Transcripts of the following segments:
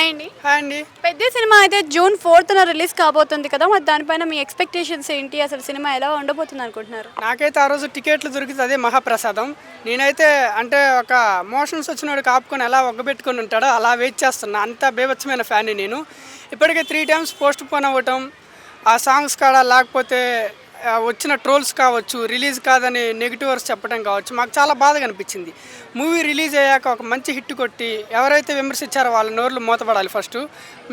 Hi అండి. Hi అండి. పెద్ద సినిమా అయితే జూన్ 4న రిలీజ్ కాబోతుంది కదా, మరి దానిపైన మీ ఎక్స్పెక్టేషన్స్ ఏంటి? అసలు సినిమా ఎలా ఉండబోతుంది అనుకుంటున్నారు? నాకైతే ఆ రోజు టికెట్లు దొరికితే అదే మహాప్రసాదం. నేనైతే అంటే ఒక మోషన్స్ వచ్చినోడికి ఆపుకొని ఎలా ఒగ్గబెట్టుకొని ఉంటాడో అలా వెయిట్ చేస్తున్నా. అంత బీభత్సమైన ఫ్యాన్ నేను. ఇప్పటికే 3 times పోస్ట్ పోన్ అవ్వటం, ఆ సాంగ్స్ కాడ లేకపోతే వచ్చిన ట్రోల్స్ కావచ్చు, రిలీజ్ కాదని నెగిటివ్ వర్స్ చెప్పడం కావచ్చు, మాకు చాలా బాధగా అనిపించింది. మూవీ రిలీజ్ అయ్యాక ఒక మంచి హిట్ కొట్టి ఎవరైతే విమర్శించారో వాళ్ళ నోర్లు మూతపడాలి. ఫస్ట్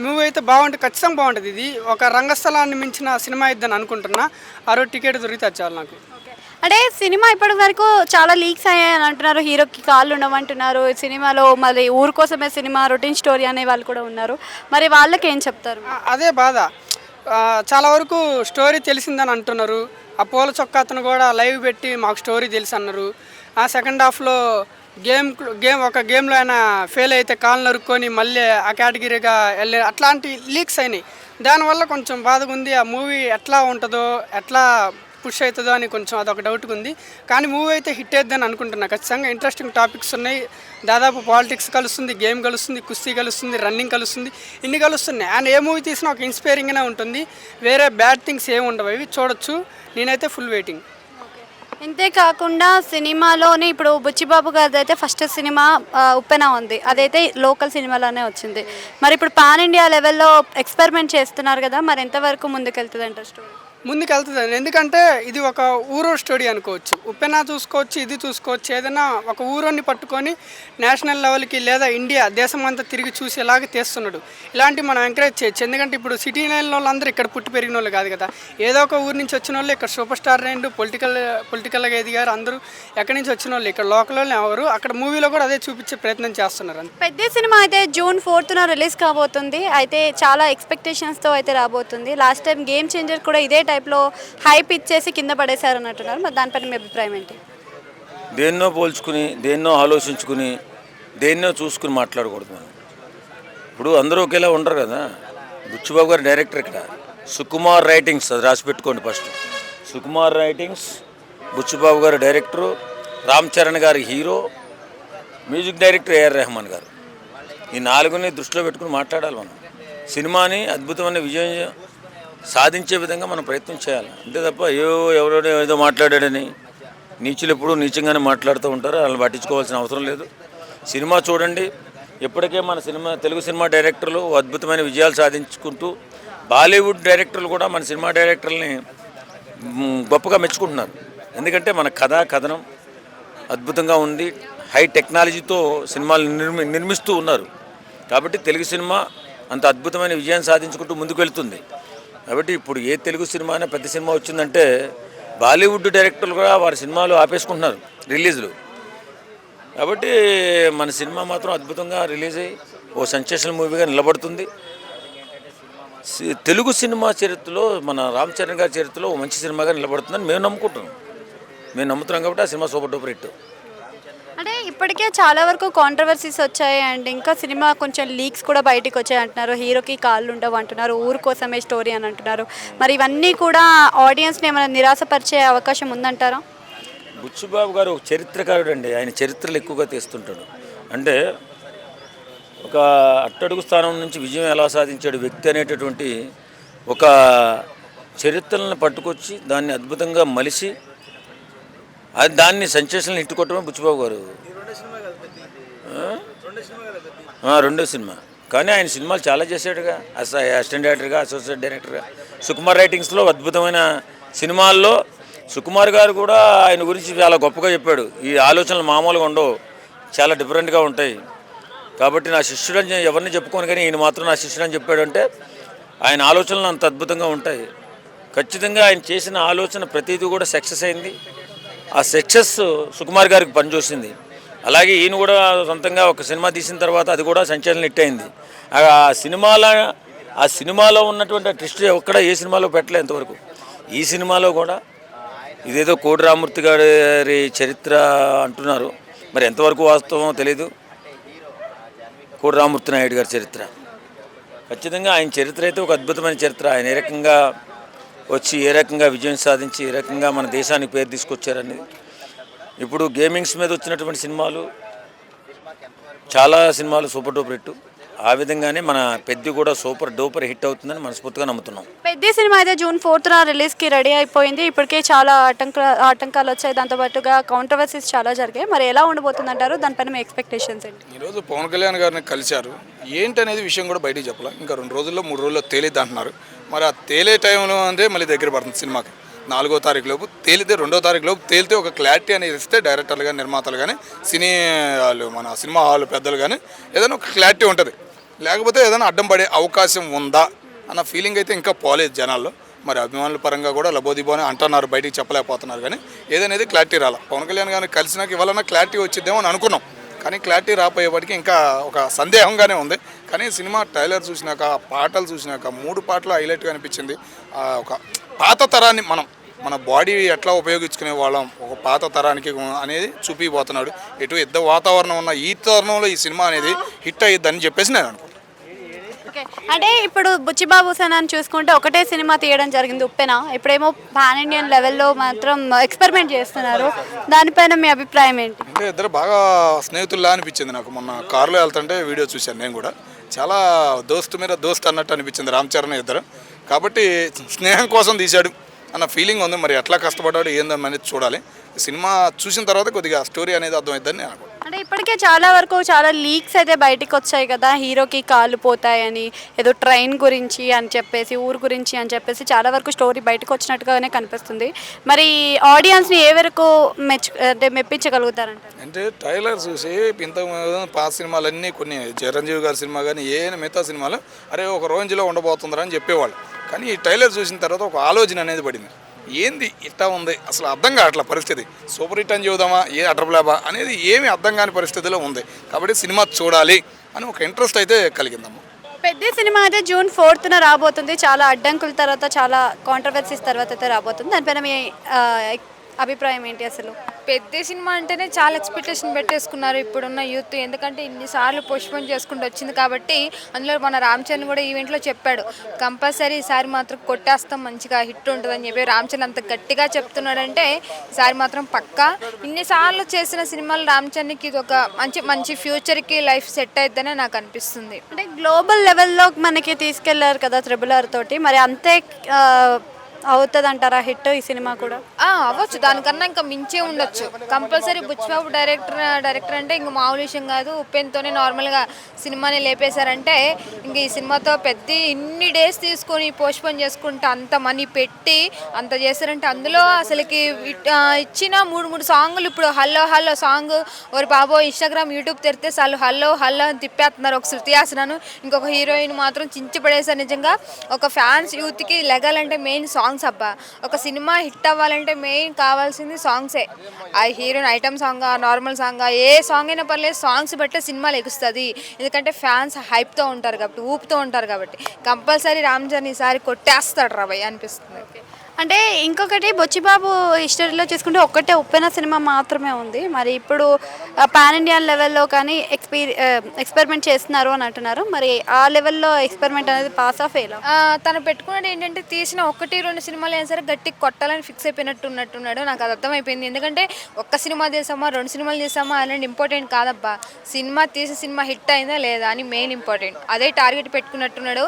మూవీ అయితే బాగుంటుంది, ఖచ్చితంగా బాగుంటుంది. ఇది ఒక రంగస్థలాన్ని మించిన సినిమా ఇద్దని అనుకుంటున్నా. ఆ రోజు టికెట్ దొరికితే చాలు నాకు. అంటే సినిమా ఇప్పటి వరకు చాలా లీక్స్ అయ్యాయని అంటున్నారు, హీరోకి కాళ్ళు ఉండమంటున్నారు, సినిమాలో మరి ఊరు కోసమే సినిమా రొటీన్ స్టోరీ అనే వాళ్ళు కూడా ఉన్నారు. మరి వాళ్ళకి ఏం చెప్తారు? అదే బాధ. చాలా వరకు స్టోరీ తెలిసిందని అంటున్నారు. ఆ పూల చొక్కా అతను కూడా లైవ్ పెట్టి మాకు స్టోరీ తెలుసు అన్నారు. ఆ సెకండ్ హాఫ్లో ఒక గేమ్లో ఆయన ఫెయిల్ అయితే కాళ్ళు నరుక్కొని మళ్ళీ ఆ కేటగిరీగా వెళ్ళే అట్లాంటి లీక్స్ అయినాయి. దానివల్ల కొంచెం బాధగా ఉంది. ఆ మూవీ ఎట్లా ఉంటుందో, ఎట్లా పుష్ అవుతుందో అని కొంచెం అదొక డౌట్గా ఉంది. కానీ మూవీ అయితే హిట్ అవుద్దని అనుకుంటున్నా. ఖచ్చితంగా ఇంట్రెస్టింగ్ టాపిక్స్ ఉన్నాయి. దాదాపు పాలిటిక్స్ కలుస్తుంది, గేమ్ కలుస్తుంది, కుస్తీ కలుస్తుంది, రన్నింగ్ కలుస్తుంది, ఇన్ని కలుస్తున్నాయి. అండ్ ఏ మూవీ తీసినా ఒక ఇన్స్పైరింగ్గానే ఉంటుంది. వేరే బ్యాడ్ థింగ్స్ ఏమి ఉండవు, అవి చూడొచ్చు. నేనైతే ఫుల్ వెయిటింగ్. ఇంతేకాకుండా సినిమాలోనే ఇప్పుడు బుచ్చిబాబు గారిది అయితే ఫస్ట్ సినిమా ఉప్పెన ఉంది, అదైతే లోకల్ సినిమాలోనే వచ్చింది. మరి ఇప్పుడు పాన్ ఇండియా లెవెల్లో ఎక్స్పెరిమెంట్ చేస్తున్నారు కదా, మరి ఎంతవరకు ముందుకెళ్తుంది అంటారు స్టోరీ? ముందుకెళ్తుందండి. ఎందుకంటే ఇది ఒక ఊరో స్టోరీ అనుకోవచ్చు. ఉప్పెన చూసుకోవచ్చు, ఇది చూసుకోవచ్చు. ఏదైనా ఒక ఊరోని పట్టుకొని నేషనల్ లెవెల్కి లేదా ఇండియా దేశం అంతా తిరిగి చూసేలాగా తీస్తున్నాడు. ఇలాంటివి మనం ఎంకరేజ్ చేయొచ్చు. ఎందుకంటే ఇప్పుడు సిటీ లైన్లో వాళ్ళందరూ ఇక్కడ పుట్టి పెరిగిన వాళ్ళు కాదు కదా. ఏదో ఒక ఊరు నుంచి వచ్చిన వాళ్ళు ఇక్కడ సూపర్ స్టార్ రైండ్ పొలిటికల్గా ఎదిగారు. అందరూ ఎక్కడి నుంచి వచ్చిన వాళ్ళు ఇక్కడ లోకల్ వాళ్ళు ఎవరు. అక్కడ మూవీలో కూడా అదే చూపించే ప్రయత్నం చేస్తున్నారు. పెద్ద సినిమా అయితే జూన్ 4న రిలీజ్ కాబోతుంది. అయితే చాలా ఎక్స్పెక్టేషన్స్తో అయితే రాబోతుంది. లాస్ట్ టైం గేమ్ చేంజర్ కూడా ఇదే టైప్లో హైప్ ఇచ్చేసి కింద పడేశారు అన్నట్టున్నారు. మరి దానిపైన మీ అభిప్రాయం ఏంటి? దేన్నో పోల్చుకుని, దేన్నో ఆలోచించుకుని, దేన్నో చూసుకుని మాట్లాడకూడదు మనం. ఇప్పుడు అందరూ ఒకేలా ఉండరు కదా. బుచ్చిబాబు గారు డైరెక్టర్, ఇక్కడ సుకుమార్ రైటింగ్స్ అది రాసి పెట్టుకోండి ఫస్ట్. సుకుమార్ రైటింగ్స్, బుచ్చిబాబు గారు director, Ram Charan garu hero, music director AR Rahman garu. ఈ 4ని దృష్టిలో పెట్టుకుని మాట్లాడాలి మనం. సినిమాని అద్భుతమైన విజయం సాధించే విధంగా మనం ప్రయత్నం చేయాలి. అంతే తప్ప ఎవరో ఏదో మాట్లాడాడని నీచులు ఎప్పుడూ నీచంగానే మాట్లాడుతూ ఉంటారు. వాళ్ళని పట్టించుకోవాల్సిన అవసరం లేదు. సినిమా చూడండి. ఇప్పటికే మన తెలుగు సినిమా డైరెక్టర్లు అద్భుతమైన విజయాలు సాధించుకుంటూ బాలీవుడ్ డైరెక్టర్లు కూడా మన సినిమా డైరెక్టర్లని గొప్పగా మెచ్చుకుంటున్నారు. ఎందుకంటే మన కథనం అద్భుతంగా ఉంది. హై టెక్నాలజీతో సినిమాలు నిర్మిస్తూ ఉన్నారు. కాబట్టి తెలుగు సినిమా అంత అద్భుతమైన విజయాన్ని సాధించుకుంటూ ముందుకు వెళ్తుంది. కాబట్టి ఇప్పుడు ఏ తెలుగు సినిమా అయినా పెద్ద సినిమా వచ్చిందంటే బాలీవుడ్ డైరెక్టర్లు కూడా వారి సినిమాలు ఆపేసుకుంటున్నారు రిలీజులు. కాబట్టి మన సినిమా మాత్రం అద్భుతంగా రిలీజ్ అయ్యి ఓ సెన్సేషనల్ మూవీగా నిలబడుతుంది. తెలుగు సినిమా చరిత్రలో మన రామ్ చరణ్ గారి చరిత్రలో ఓ మంచి సినిమాగా నిలబడుతుందని మేము నమ్ముతున్నాం కాబట్టి ఆ సినిమా సూపర్ డూపర్ హిట్. అంటే ఇప్పటికే చాలా వరకు కాంట్రవర్సీస్ వచ్చాయి. అండ్ ఇంకా సినిమా కొంచెం లీక్స్ కూడా బయటికి వచ్చాయి అంటున్నారు. హీరోకి కాళ్ళు ఉండవు అంటున్నారు, ఊరు కోసమే స్టోరీ అని అంటున్నారు. మరి ఇవన్నీ కూడా ఆడియన్స్ని ఏమైనా నిరాశపరిచే అవకాశం ఉందంటారా? బుచ్చిబాబు గారు ఒక చరిత్రకారుడు అండి. ఆయన చరిత్రలు ఎక్కువగా తీస్తుంటాడు. అంటే ఒక అట్టడుగు స్థానం నుంచి విజయం ఎలా సాధించాడు వ్యక్తి అనేటటువంటి ఒక చరిత్రలను పట్టుకొచ్చి దాన్ని అద్భుతంగా మలిసి దాన్ని సెన్సేషనల్ హిట్ కొట్టడమే బుచ్చిబాబు గారు. రెండో సినిమా. కానీ ఆయన సినిమాలు చాలా చేశాడుగా. అసిస్టెంట్ డైరెక్టర్గా, అసోసియేట్ డైరెక్టర్గా. సుకుమార్ రైటింగ్స్లో అద్భుతమైన సినిమాల్లో సుకుమార్ గారు కూడా ఆయన గురించి చాలా గొప్పగా చెప్పాడు. ఈ ఆలోచనలు మామూలుగా ఉండవు, చాలా డిఫరెంట్గా ఉంటాయి. కాబట్టి నా శిష్యుడని ఎవరిని చెప్పుకోను, కానీ ఈయన మాత్రం నా శిష్యుడని చెప్పాడంటే ఆయన ఆలోచనలు అంత అద్భుతంగా ఉంటాయి. ఖచ్చితంగా ఆయన చేసిన ఆలోచన ప్రతిదీ కూడా సక్సెస్ అయింది. ఆ సక్సెస్ సుకుమార్ గారికి పనిచేసింది. అలాగే ఈయన కూడా సొంతంగా ఒక సినిమా తీసిన తర్వాత అది కూడా సంచలనం హిట్ అయింది. ఆ సినిమాలో ఉన్నటువంటి ట్విస్ట్ ఎక్కడ ఏ సినిమాలో పెట్టలేదు ఇంతవరకు. ఈ సినిమాలో కూడా ఇదేదో కోడి రామూర్తి గారి చరిత్ర అంటున్నారు, మరి ఎంతవరకు వాస్తవమో తెలీదు. కోడి రామూర్తి నాయుడు గారి చరిత్ర ఖచ్చితంగా ఆయన చరిత్ర అయితే ఒక అద్భుతమైన చరిత్ర. ఆయన ఏ రకంగా వచ్చి ఏ రకంగా విజయం సాధించి ఏ రకంగా మన దేశానికి పేరు తీసుకొచ్చారనేది. ఇప్పుడు గేమింగ్స్ మీద వచ్చినటువంటి సినిమాలు చాలా సినిమాలు సూపర్ డూపర్ హిట్. ఆ విధంగానే మన పెద్ద కూడా సూపర్ డూపర్ హిట్ అవుతుందని మనస్ఫూర్తిగా నమ్ముతున్నాం. పెద్ద సినిమా అయితే జూన్ 4న రిలీజ్కి రెడీ అయిపోయింది. ఇప్పటికే చాలా ఆటంకాలు వచ్చాయి, దాంతోపాటుగా కాంట్రవర్సీస్ చాలా జరిగాయి. మరి ఎలా ఉండబోతుంది అంటారు? దానిపైన మీ ఎక్స్పెక్టేషన్స్ ఏంటి? ఈరోజు పవన్ కళ్యాణ్ గారిని కలిశారు. ఏంటనేది విషయం కూడా బయటికి చెప్పాలి. ఇంకా 2 రోజుల్లో 3 రోజుల్లో తేలిద్ది అంటున్నారు. మరి ఆ తేలే టైంలో అంటే మళ్ళీ దగ్గర పడుతుంది సినిమాకి. 4వ తారీఖు లోపు తేలితే 2వ తారీఖు లోపు తేలితే ఒక క్లారిటీ అనేది ఇస్తే డైరెక్టర్లు కానీ నిర్మాతలు కానీ సినీ వాళ్ళు మన సినిమా హాల్ పెద్దలు కానీ ఏదైనా ఒక క్లారిటీ ఉంటుంది. లేకపోతే ఏదైనా అడ్డం పడే అవకాశం ఉందా అన్న ఫీలింగ్ అయితే ఇంకా పోలేదు జనాల్లో. మరి అభిమానుల పరంగా కూడా లబోదిబో అని అంటున్నారు, బయటికి చెప్పలేకపోతున్నారు. కానీ ఏదనేది క్లారిటీ రాల. పవన్ కళ్యాణ్ గారిని కలిసినాక ఇవాళ క్లారిటీ వచ్చిద్దేమో అని అనుకున్నాం. కానీ క్లారిటీ రాపోయేవాటికి ఇంకా ఒక సందేహంగానే ఉంది. కానీ సినిమా ట్రైలర్ చూసినాక, పాటలు చూసినాక 3 పాటలు హైలైట్గా అనిపించింది. ఒక పాత తరాన్ని మన బాడీ ఎట్లా ఉపయోగించుకునే వాళ్ళం ఒక పాత తరానికి అనేది చూపిపోతున్నాడు. ఎటు యుద్ధ వాతావరణం ఉన్న ఈ తరుణంలో ఈ సినిమా అనేది హిట్ అయ్యిద్దని చెప్పేసి నేను అనుకుంటున్నాను. ఓకే, అంటే ఇప్పుడు బుచ్చిబాబు సేనాని చూసుకుంటే ఒకటే సినిమా తీయడం జరిగింది, ఉప్పెన. ఇప్పుడేమో పాన్ ఇండియన్ లెవెల్లో మాత్రం ఎక్స్పెరిమెంట్ చేస్తున్నారు. దానిపైన మీ అభిప్రాయం ఏంటి? అంటే ఇద్దరు బాగా స్నేహితుల్లా అనిపించింది నాకు. మొన్న కారులో వెళ్తుంటే వీడియో చూశాను నేను కూడా. చాలా దోస్తు మీద దోస్తు అన్నట్టు అనిపించింది రామ్ చరణ్ ఇద్దరు. కాబట్టి స్నేహం కోసం తీశాడు అన్న ఫీలింగ్ ఉంది. మరి ఎట్లా కష్టపడ్డాడు ఏందని చూడాలి. సినిమా చూసిన తర్వాత కొద్దిగా స్టోరీ అనేది అర్థమవుతుందని నేను అనుకుంటున్నాను. అంటే ఇప్పటికే చాలా లీక్స్ అయితే బయటికి వచ్చాయి కదా, హీరోకి కాళ్ళు పోతాయని, ఏదో ట్రైన్ గురించి అని చెప్పేసి, ఊరు గురించి అని చెప్పేసి చాలా వరకు స్టోరీ బయటకు వచ్చినట్టుగానే కనిపిస్తుంది. మరి ఆడియన్స్ని ఏ వరకు మెప్పించగలుగుతారంట? అంటే ట్రైలర్ చూసి ఇంత పాత సినిమాలన్నీ కొన్ని చిరంజీవి గారి సినిమా కానీ మిగతా సినిమాలు అరే ఒక రేంజ్లో ఉండబోతుందని చెప్పేవాళ్ళు. కానీ ఈ ట్రైలర్ చూసిన తర్వాత ఒక ఆలోచన అనేది పడింది. ఏంది ఇట్టా ఉంది అసలు అర్థం కావట్ల పరిస్థితి. సూపర్ హిట్ అని చూద్దామా అడ్రబ్లాబా అనేది ఏమీ అర్థం కాని పరిస్థితిలో ఉంది. కాబట్టి సినిమా చూడాలి అని ఒక ఇంట్రెస్ట్ అయితే కలిగిందమ్మా. పెద్ద సినిమా అయితే జూన్ 4న రాబోతుంది. చాలా అడ్డంకుల తర్వాత, చాలా కాంట్రవర్సీస్ తర్వాత అయితే రాబోతుంది. దానిపైన మీ అభిప్రాయం ఏంటి? అసలు పెద్ద సినిమా అంటేనే చాలా ఎక్స్పెక్టేషన్ పెట్టేసుకున్నారు ఇప్పుడున్న యూత్. ఎందుకంటే ఇన్నిసార్లు పోస్ట్పోన్ చేసుకుంటూ వచ్చింది కాబట్టి. అందులో మన రామ్ చరణ్ కూడా ఈవెంట్లో చెప్పాడు, కంపల్సరీ ఈసారి మాత్రం కొట్టేస్తాం, మంచిగా హిట్ ఉంటుందని చెప్పి. రామ్ చరణ్ అంత గట్టిగా చెప్తున్నాడంటే ఈసారి మాత్రం పక్కా. ఇన్నిసార్లు చేసిన సినిమాలు రామ్ చరణ్కి ఇది ఒక మంచి ఫ్యూచర్కి లైఫ్ సెట్ అవుతుందని నాకు అనిపిస్తుంది. అంటే గ్లోబల్ లెవెల్లో మనకి తీసుకెళ్లారు కదా RRR తోటి, మరి అంతే అవుతుంది అంటారా హిట్ ఈ సినిమా కూడా? అవ్వచ్చు, దానికన్నా ఇంకా మించే ఉండొచ్చు. కంపల్సరీ బుచ్చిబాబు డైరెక్టర్ అంటే ఇంక మామూలు విషయం కాదు. ఉప్పెన్తోనే నార్మల్గా సినిమాని లేపేశారంటే ఇంక ఈ సినిమాతో పెద్ద ఇన్ని డేస్ తీసుకొని పోస్ట్పోన్ చేసుకుంటే అంత మనీ పెట్టి అంత చేశారంటే అందులో అసలుకి ఇచ్చిన 3 సాంగులు ఇప్పుడు హల్లో హల్లో సాంగ్ ఒక బాబో ఇన్స్టాగ్రామ్ యూట్యూబ్ తెరితే చాలు హల్లో హల్లో అని తిప్పేస్తున్నారు. ఒక శృతి హాసన్, ఇంకొక హీరోయిన్ మాత్రం చించి పడేశారు. నిజంగా ఒక ఫ్యాన్స్ యూత్కి లెగాలంటే మెయిన్ సాంగ్స్ అబ్బా. ఒక సినిమా హిట్ అవ్వాలంటే మెయిన్ కావాల్సింది సాంగ్సే. ఆ heroine item song, normal song, ఏ సాంగ్ అయినా పర్లేదు, సాంగ్స్ బట్టే సినిమా లెగుస్తుంది. ఎందుకంటే ఫ్యాన్స్ హైప్తో ఉంటారు కాబట్టి, ఊపుతూ ఉంటారు కాబట్టి. కంపల్సరీ రామ్ చరణ్ ఈసారి కొట్టేస్తాడు రా భయ్ అనిపిస్తుంది. అంటే ఇంకొకటి బొచ్చిబాబు హిస్టరీలో చూసుకుంటే ఒక్కటే ఉప్పెన సినిమా మాత్రమే ఉంది. మరి ఇప్పుడు పాన్ ఇండియన్ లెవెల్లో కానీ ఎక్స్పెరిమెంట్ చేస్తున్నారు అని అంటున్నారు. మరి ఆ లెవెల్లో ఎక్స్పెరిమెంట్ అనేది పాస్ ఆఫ్ ఫెయిల్? తను పెట్టుకున్నది ఏంటంటే తీసిన 1-2 సినిమాలు అయినా సరే గట్టి కొట్టాలని ఫిక్స్ అయిపోయినట్టున్నాడు. నాకు అది అర్థమైపోయింది. ఎందుకంటే ఒక్క సినిమా తీసామా 2 సినిమాలు తీసామా అలాంటి ఇంపార్టెంట్ కాదబ్బా. సినిమా తీసి సినిమా హిట్ అయిందా లేదా అని మెయిన్ ఇంపార్టెంట్. అదే టార్గెట్ పెట్టుకున్నట్టున్నాడు.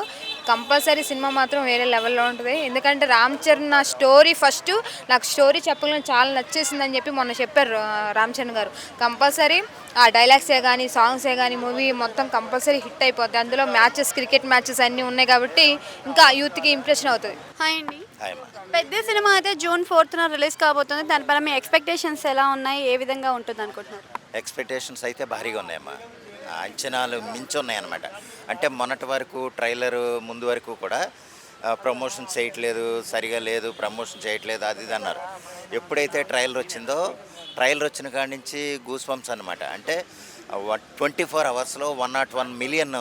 కంపల్సరీ సినిమా మాత్రం వేరే లెవెల్లో ఉంటుంది. ఎందుకంటే రామ్ చరణ్ నా స్టోరీ ఫస్ట్ నాకు స్టోరీ చెప్పగానే చాలా నచ్చేసిందని చెప్పి మొన్న చెప్పారు రామ్ చరణ్ గారు. కంపల్సరీ ఆ డైలాగ్సే కానీ సాంగ్సే కానీ మూవీ మొత్తం కంపల్సరీ హిట్ అయిపోతుంది. అందులో మ్యాచెస్, క్రికెట్ మ్యాచెస్ అన్నీ ఉన్నాయి కాబట్టి ఇంకా యూత్కి ఇంప్రెషన్ అవుతుంది. హాయ్ అండి. పెద్ద సినిమా అయితే జూన్ 4న రిలీజ్ కాబోతుంది. దానిపైన మీ ఎక్స్పెక్టేషన్స్ ఎలా ఉన్నాయి, ఏ విధంగా ఉంటుంది అనుకుంటున్నారు? ఎక్స్పెక్టేషన్స్ అయితే భారీగా ఉన్నాయమ్మా. అంచనాలు మించి ఉన్నాయన్నమాట. అంటే మొన్నటి వరకు ట్రైలర్ ముందు వరకు కూడా ప్రమోషన్ చేయట్లేదు, సరిగా లేదు, ప్రమోషన్ చేయట్లేదు అది ఇది అన్నారు. ఎప్పుడైతే ట్రైలర్ వచ్చిందో, ట్రైలర్ వచ్చిన కాడి నుంచి గూస్ బంప్స్ అనమాట. అంటే 24 అవర్స్లో 101 మిలియన్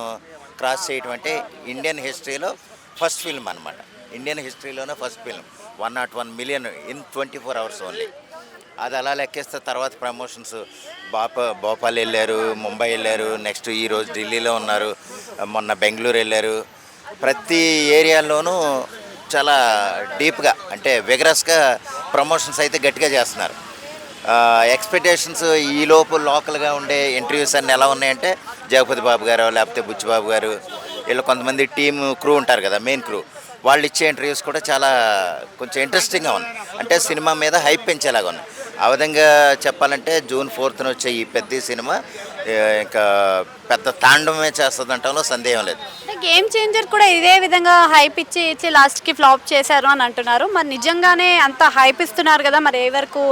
క్రాస్ చేయటం అంటే ఇండియన్ హిస్టరీలో ఫస్ట్ ఫిల్మ్ అనమాట. ఇండియన్ హిస్టరీలోనే first film 101 million in 24 hours only. అది అలా లెక్కేస్తే తర్వాత ప్రమోషన్స్ భోపాల్ వెళ్ళారు, ముంబై వెళ్ళారు, నెక్స్ట్ ఈరోజు ఢిల్లీలో ఉన్నారు, మొన్న బెంగళూరు వెళ్ళారు. ప్రతి ఏరియాలోనూ చాలా డీప్గా అంటే విగరస్గా ప్రమోషన్స్ అయితే గట్టిగా చేస్తున్నారు. ఎక్స్పెక్టేషన్స్ ఈ లోపు లోకల్గా ఉండే ఇంటర్వ్యూస్ అన్నీ ఎలా ఉన్నాయంటే జగపతి బాబు గారు లేకపోతే బుచ్చిబాబు గారు వీళ్ళు కొంతమంది టీమ్ క్రూ ఉంటారు కదా, మెయిన్ క్రూ, వాళ్ళు ఇచ్చే ఇంటర్వ్యూస్ కూడా చాలా కొంచెం ఇంట్రెస్టింగ్గా ఉంది. అంటే సినిమా మీద హైప్ పెంచేలాగా ఉంది. ఆ విధంగా చెప్పాలంటే June 4th వచ్చే ఈ పెద్ద సినిమా ఇంకా పెద్ద తాండవమే చేస్తుందంటంలో సందేహం లేదు. అంటే గేమ్ చేంజర్ కూడా ఇదే విధంగా హైప్ ఇచ్చి లాస్ట్కి ఫ్లాప్ చేశారు అని అంటున్నారు. మరి నిజంగానే అంత హైప్ ఇస్తున్నారు కదా, మరి ఏ వరకు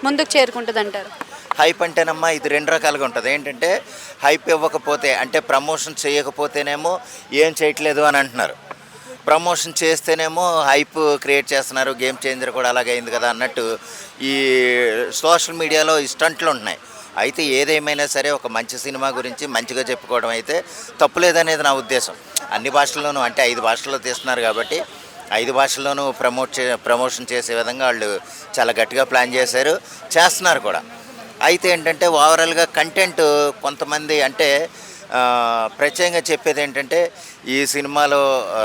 ముందుకు చేరుకుంటుంది అంటారు? హైప్ అంటేనమ్మా ఇది రెండు రకాలుగా ఉంటుంది. ఏంటంటే హైప్ ఇవ్వకపోతే అంటే ప్రమోషన్ చేయకపోతేనేమో ఏం చేయట్లేదు అని అంటున్నారు, ప్రమోషన్ చేస్తేనేమో హైప్ క్రియేట్ చేస్తున్నారు. గేమ్ చేంజర్ కూడా అలాగే అయింది కదా అన్నట్టు ఈ సోషల్ మీడియాలో ఈ స్టంట్లు ఉంటున్నాయి. అయితే ఏదేమైనా సరే ఒక మంచి సినిమా గురించి మంచిగా చెప్పుకోవడం అయితే తప్పులేదనేది నా ఉద్దేశం. అన్ని భాషల్లోనూ అంటే 5 భాషల్లో తీస్తున్నారు కాబట్టి 5 భాషల్లోనూ ప్రమోషన్ చేసే విధంగా వాళ్ళు చాలా గట్టిగా ప్లాన్ చేస్తున్నారు కూడా. అయితే ఏంటంటే ఓవరాల్గా కంటెంట్ కొంతమంది అంటే ప్రత్యేకంగా చెప్పేది ఏంటంటే ఈ సినిమాలో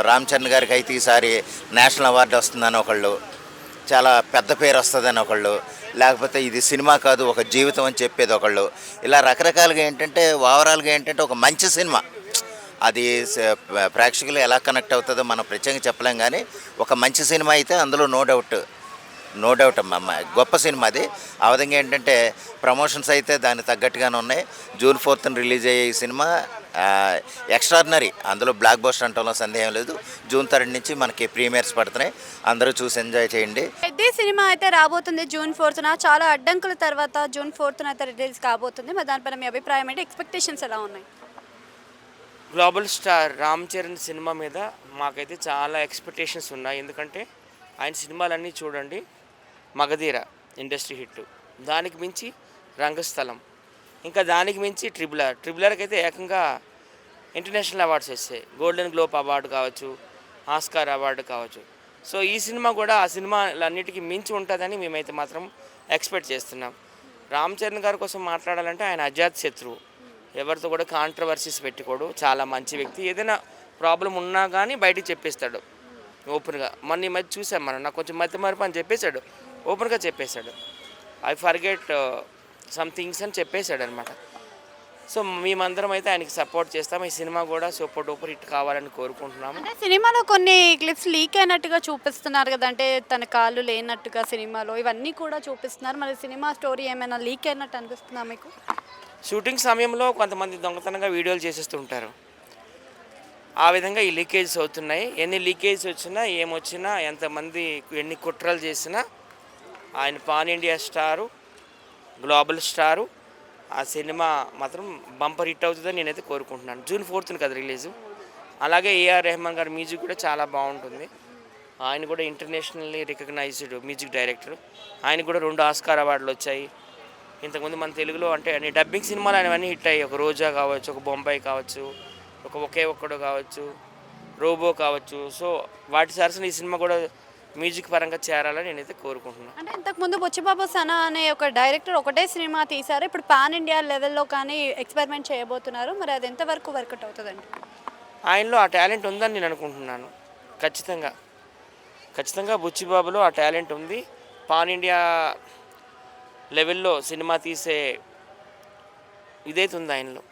రామ్ చరణ్ గారికి అయితే ఈసారి నేషనల్ అవార్డు వస్తుందని ఒకళ్ళు, చాలా పెద్ద పేరు వస్తుందని ఒకళ్ళు, లేకపోతే ఇది సినిమా కాదు ఒక జీవితం అని చెప్పేది ఒకళ్ళు, ఇలా రకరకాలుగా ఏంటంటే ఓవరాల్గా ఏంటంటే ఒక మంచి సినిమా అది ప్రేక్షకులు ఎలా కనెక్ట్ అవుతుందో మనం ప్రత్యేకంగా చెప్పలేం. కానీ ఒక మంచి సినిమా అయితే అందులో నో డౌట్ అమ్మ, గొప్ప సినిమా అది. ఆ విధంగా ఏంటంటే ప్రమోషన్స్ అయితే దానికి తగ్గట్టుగానే ఉన్నాయి. June 4th రిలీజ్ అయ్యే ఈ సినిమా ఎక్స్ట్రాడినరీ, అందులో బ్లాక్ బస్టర్ అంటంలో సందేహం లేదు. June 3rd నుంచి మనకి ప్రీమియర్స్ పడుతున్నాయి, అందరూ చూసి ఎంజాయ్ చేయండి. పెద్ద సినిమా అయితే రాబోతుంది June 4th. చాలా అడ్డంకుల తర్వాత June 4th అయితే రిలీజ్ కాబోతుంది. మరి దానిపైన మీ అభిప్రాయం ఏంటి? ఎక్స్పెక్టేషన్స్ ఎలా ఉన్నాయి? Global star Ram Charan cinema మీద మాకైతే చాలా ఎక్స్పెక్టేషన్స్ ఉన్నాయి. ఎందుకంటే ఆయన సినిమాలన్నీ చూడండి, మగధీర ఇండస్ట్రీ హిట్, దానికి మించి రంగస్థలం, ఇంకా దానికి మించి ట్రిబులర్కి అయితే ఏకంగా ఇంటర్నేషనల్ అవార్డ్స్ వస్తాయి. గోల్డెన్ గ్లోబ్ అవార్డు కావచ్చు, ఆస్కార్ అవార్డు కావచ్చు. సో ఈ సినిమా కూడా ఆ సినిమాలన్నిటికీ మించి ఉంటుందని మేమైతే మాత్రం ఎక్స్పెక్ట్ చేస్తున్నాం. రామ్ చరణ్ గారి కోసం మాట్లాడాలంటే ఆయన అజాత్ శత్రువు, ఎవరితో కూడా కాంట్రవర్సీస్ పెట్టుకోడు, చాలా మంచి వ్యక్తి. ఏదైనా ప్రాబ్లం ఉన్నా కానీ బయటికి చెప్పేస్తాడు ఓపెన్గా. మొన్న ఈ మధ్య చూసాం మనం, నాకు కొంచెం మతిమరుపు అని చెప్పేశాడు, ఓపెన్గా చెప్పేశాడు. ఐ ఫర్గెట్ సమ్ థింగ్స్ అని చెప్పేశాడు అనమాట. సో మేమందరం అయితే ఆయనకి సపోర్ట్ చేస్తాం. ఈ సినిమా కూడా సూపర్ డూపర్ హిట్ కావాలని కోరుకుంటున్నాము. అంటే సినిమాలో కొన్ని క్లిప్స్ లీక్ అయినట్టుగా చూపిస్తున్నారు కదా, అంటే తన కాళ్ళు లేనట్టుగా సినిమాలో ఇవన్నీ కూడా చూపిస్తున్నారు. మరి సినిమా స్టోరీ ఏమైనా లీక్ అయినట్టు అనిపిస్తుందా మీకు? షూటింగ్ సమయంలో కొంతమంది దొంగతనంగా వీడియోలు చేసేస్తుంటారు, ఆ విధంగా ఈ లీకేజెస్ అవుతున్నాయి. ఎన్ని లీకేజెస్ వచ్చినా ఏమొచ్చినా ఎంతమంది ఎన్ని కుట్రలు చేసినా ఆయన pan India star, global star. ఆ సినిమా మాత్రం బంపర్ హిట్ అవుతుందని నేనైతే కోరుకుంటున్నాను. June 4th కదా రిలీజు. అలాగే ఏఆర్ రెహమాన్ గారి మ్యూజిక్ కూడా చాలా బాగుంటుంది. ఆయన కూడా ఇంటర్నేషనల్లీ రికగ్నైజ్డ్ మ్యూజిక్ డైరెక్టర్. ఆయన కూడా 2 ఆస్కార్ అవార్డులు వచ్చాయి. ఇంతకుముందు మన తెలుగులో అంటే అన్ని డబ్బింగ్ సినిమాలు అనేవన్నీ హిట్ అయ్యాయి. ఒక రోజా కావచ్చు, ఒక బొంబాయి కావచ్చు, ఒకే ఒక్కడు కావచ్చు, రోబో కావచ్చు. సో వాటి సరసన ఈ సినిమా కూడా మ్యూజిక్ పరంగా చేరాలని నేనైతే కోరుకుంటున్నాను. అంటే ఇంతకుముందు బుచ్చిబాబు సనా అనే ఒక డైరెక్టర్ ఒకటే సినిమా తీశారు, ఇప్పుడు పాన్ ఇండియా లెవెల్లో కానీ ఎక్స్పెరిమెంట్ చేయబోతున్నారు. మరి అది ఎంతవరకు వర్కౌట్ అవుతుందండి? ఆయనలో ఆ టాలెంట్ ఉందని నేను అనుకుంటున్నాను. ఖచ్చితంగా బుచ్చిబాబులో ఆ టాలెంట్ ఉంది. పాన్ ఇండియా లెవెల్లో సినిమా తీసే ఇదైతే ఉంది ఆయనలో.